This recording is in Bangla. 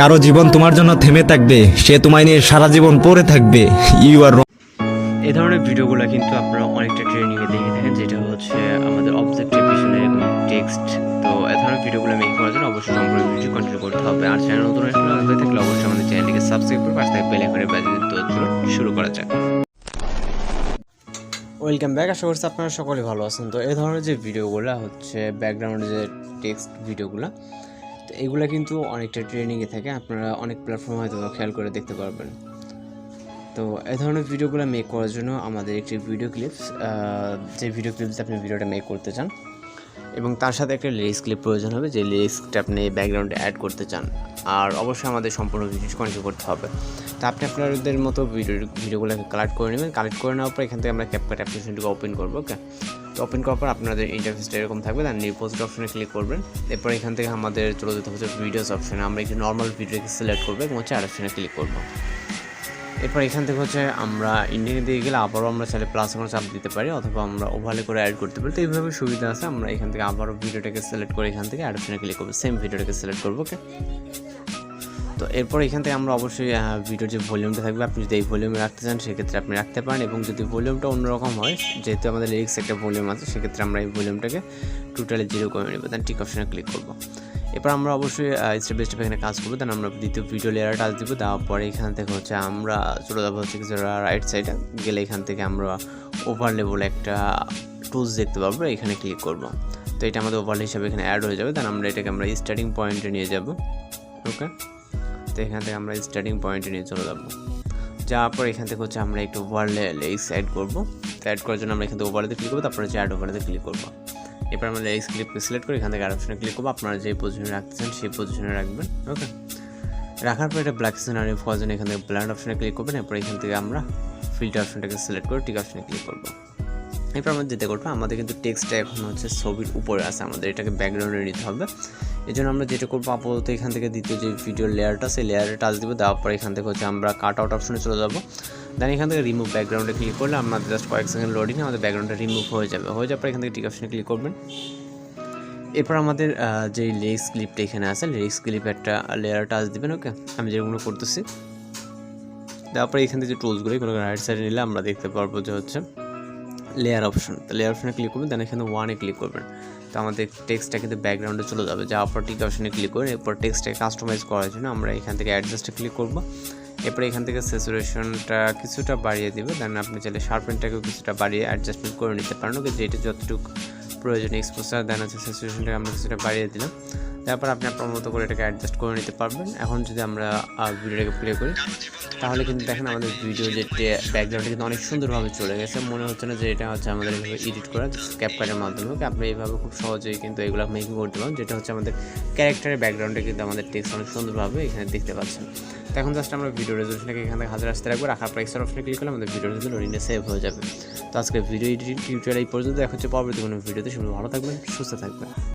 কারো জীবন তোমার জন্য থেমে থাকবে, সে তোমায় নিয়ে সারা জীবন পড়ে থাকবে। ইউ আর রং। এই ধরনের ভিডিওগুলো কিন্তু আপনারা অনেকটা ট্রেনিংয়ে দেখে থাকেন, যেটা হচ্ছে আমাদের অবজেক্টের পিছনে এবং টেক্সট। তো এই ধরনের ভিডিওগুলো মেক করার জন্য অবশ্যই সম্পূর্ণ ভিডিও কন্টিনিউ করতে হবে। আর চ্যানেল নতুন হয়ে থাকলে অবশ্যই আমাদের চ্যানেলটিকে সাবস্ক্রাইব করে পাশে বেল আইকনের বাজিয়ে দিতে চলুন শুরু করা যাক। ওয়েলকাম ব্যাক, আশা করছি আপনারা সকলে ভালো আছেন। তো এই ধরনের যে ভিডিওগুলো হচ্ছে ব্যাকগ্রাউন্ডে যে টেক্সট ভিডিওগুলো, তো এগুলো কিন্তু অনেকটা ট্রেনিংয়ে থাকে, আপনারা অনেক প্ল্যাটফর্ম হয়তো খেয়াল করে দেখতে পারবেন। তো এই ধরনের ভিডিওগুলো মেক করার জন্য আমাদের একটি ভিডিও ক্লিপস, যে ভিডিও ক্লিপস আপনি ভিডিওটা মেক করতে চান এবং তার সাথে একটা লিরিক্স ক্লিপ প্রয়োজন হবে, যে লিরিক্সটা আপনি ব্যাকগ্রাউন্ডে অ্যাড করতে চান। আর অবশ্যই আমাদের সম্পূর্ণ ভিডিও কন্টিনিউ করতে হবে। তো আপনি আপনাদের মতো ভিডিওগুলোকে কালেক্ট করে নেবেন। কালেক্ট করে নেওয়ার পর এখান থেকে আমরা ক্যাপকাট অ্যাপ্লিকেশনটিকে ওপেন করবো। ওকে, তো ওপেন করার পর আপনাদের ইন্টারফেসটা এরকম থাকবে। তার নিউ পোস্ট অপশনে ক্লিক করবেন। এরপর এখান থেকে আমাদের চলে যেতে হচ্ছে ভিডিওস অপশনে। আমরা একটি নর্মাল ভিডিওকে সিলেক্ট করবো এবং হচ্ছে আর অপশনে ক্লিক করবো। এরপর এখান থেকে হচ্ছে আমরা ইন্ডিয়ানে দিয়ে গেলে আবারও আমরা চাইলে প্লাস কোনো চাপ দিতে পারি, অথবা আমরা ওভারলে করে অ্যাড করতে পারি। তো এইভাবে সুবিধা আছে। আমরা এখান থেকে আবারও ভিডিওটাকে সিলেক্ট করে এখান থেকে অ্যাড অপশনে ক্লিক করবো, সেম ভিডিওটাকে সিলেক্ট করবো। ওকে, তো এরপর এখান থেকে আমরা অবশ্যই ভিডিওর যে ভলিউমটা থাকবে, আপনি যদি এই ভলিউমে রাখতে চান সেক্ষেত্রে আপনি রাখতে পারেন, এবং যদি ভলিউমটা অন্যরকম হয়, যেহেতু আমাদের লিরিক্স একটা ভলিউম আছে, সেক্ষেত্রে আমরা এই ভলিউমটাকে টোটালি 0 করে নেব। দেন টিক অপশনে ক্লিক করবো। এরপর আমরা অবশ্যই স্টেপ বাই স্টেপ এখানে কাজ করবো। দেন আমরা দ্বিতীয় ভিডিও লেয়ারে টাচ দিব। দেওয়ার পরে এখান থেকে হচ্ছে আমরা চলে যাবো হচ্ছে কিছুটা রাইট সাইডে গেলে এখান থেকে আমরা ওভারলে বলে একটা টুলস দেখতে পাবো, এখানে ক্লিক করবো। তো এটা আমাদের ওভারলে হিসাবে এখানে অ্যাড হয়ে যাবে। দেন আমরা এটাকে আমরা স্টার্টিং পয়েন্টে নিয়ে যাব। ওকে, তো এখান থেকে আমরা স্টার্টিং পয়েন্টে নিয়ে চলে যাবো। যাওয়ার পর এখান থেকে হচ্ছে আমরা একটু ওভারলে লিরিক্স অ্যাড করবো। তো অ্যাড করার জন্য আমরা এখান থেকে ওভারলেতে ক্লিক করবো, তারপরে হচ্ছে অ্যাড ওভারলেতে ক্লিক করবো। এরপর আমরা লিরিক্স ক্লিপকে সিলেক্ট করে এখান থেকে আর অপশনে ক্লিক করবো। আপনারা যে পজিশনে রাখতে চান সেই পজিশনে রাখবেন। ওকে, রাখার পর এটা ব্ল্যাক সিনারি ফর জন্য এখান থেকে ব্ল্যান্ড অপশনে ক্লিক করবেন। এরপর এখান থেকে আমরা ফিল্টার অপশনটাকে সিলেক্ট করে টিক অপশনে ক্লিক করবো। এরপর আমরা যেতে করবো, আমাদের কিন্তু টেক্সটটা এখন হচ্ছে ছবির উপরে আছে, আমাদের এটাকে ব্যাকগ্রাউন্ডে নিতে হবে। এই জন্য আমরা যেটা করবো, আপাতত এখান থেকে দ্বিতীয় যে ভিডিও লেয়ারটা, সেই লেয়ারে টাচ দিব। দেওয়ার পর এখান থেকে হচ্ছে আমরা কাট আউট অপশনে চলে যাবো। দেন এখান থেকে রিমুভ ব্যাকগ্রাউন্ডে ক্লিক করলে আমাদের জাস্ট কয়েক সেকেন্ড লোডিং আমাদের ব্যাকগ্রাউন্ডটা রিমুভ হয়ে যাবে। হয়ে যাওয়ার পর এখান থেকে টিক অপশনে ক্লিক করবেন। এরপর আমাদের যে লিরিক্স ক্লিপটা এখানে আছে, লিরিক্স ক্লিপে একটা লেয়ার টাচ দিবেন। ওকে, আমি যেগুলো করতেছি। তারপরে এখান থেকে যে টুলসগুলো, এগুলো রাইট সাইডে নিলে আমরা দেখতে পারবো যে হচ্ছে লেয়ার অপশন। তো লেয়ার অপশনে ক্লিক করবেন, দেন এখানে 1-এ ক্লিক করবেন। তো আমাদের টেক্সটটা কিন্তু ব্যাকগ্রাউন্ডে চলে যাবে। যাওয়ার পর টিক অপশনে ক্লিক করে এরপর টেক্সটটাকে কাস্টমাইজ করার জন্য আমরা এখান থেকে অ্যাডজাস্টে ক্লিক করবো। এরপর এখান থেকে স্যাচুরেশনটা কিছুটা বাড়িয়ে দিব। দেন আপনি চাইলে শার্পেনটাকেও কিছুটা বাড়িয়ে অ্যাডজাস্টমেন্ট করে নিতে পারেন। ওকে, যেটা যতটুকু প্রয়োজন এক্সপোজার, দেন হচ্ছে স্যাচুরেশনটাকে আমরা কিছুটা বাড়িয়ে দিলাম। তারপর আপনি আপনার মতো করে এটাকে অ্যাডজাস্ট করে নিতে পারবেন। এখন যদি আমরা ভিডিওটাকে প্লে করি, তাহলে কিন্তু দেখেন আমাদের ভিডিও যে ব্যাকগ্রাউন্ডটা কিন্তু অনেক সুন্দরভাবে চলে গেছে। মনে হচ্ছে না যে এটা হচ্ছে আমাদের এইভাবে এডিট করা ক্যাপকাটের মাধ্যমে। আপনি এইভাবে খুব সহজেই কিন্তু এগুলো মেকিং করতে পারেন, যেটা হচ্ছে আমাদের ক্যারেক্টারের ব্যাকগ্রাউন্ডে কিন্তু আমাদের টেক্সট অনেক সুন্দরভাবে এখানে দেখতে পাচ্ছেন। তো এখন জাস্ট আমরা ভিডিও রেজলিউশনটাকে এখান থেকে 1000 আসতে রাখবো। রাখার পর এক্সট্রা অপশনে ক্লিক করলে আমাদের ভিডিও রেজলিউশনটা সেভ হয়ে যাবে। তো আজকে ভিডিও এডিটিং টিউটোরিয়াল এই পর্যন্ত। দেখা হচ্ছে পরবর্তী কোনো ভিডিওতে। সবাই ভালো থাকবেন, সুস্থ থাকবেন।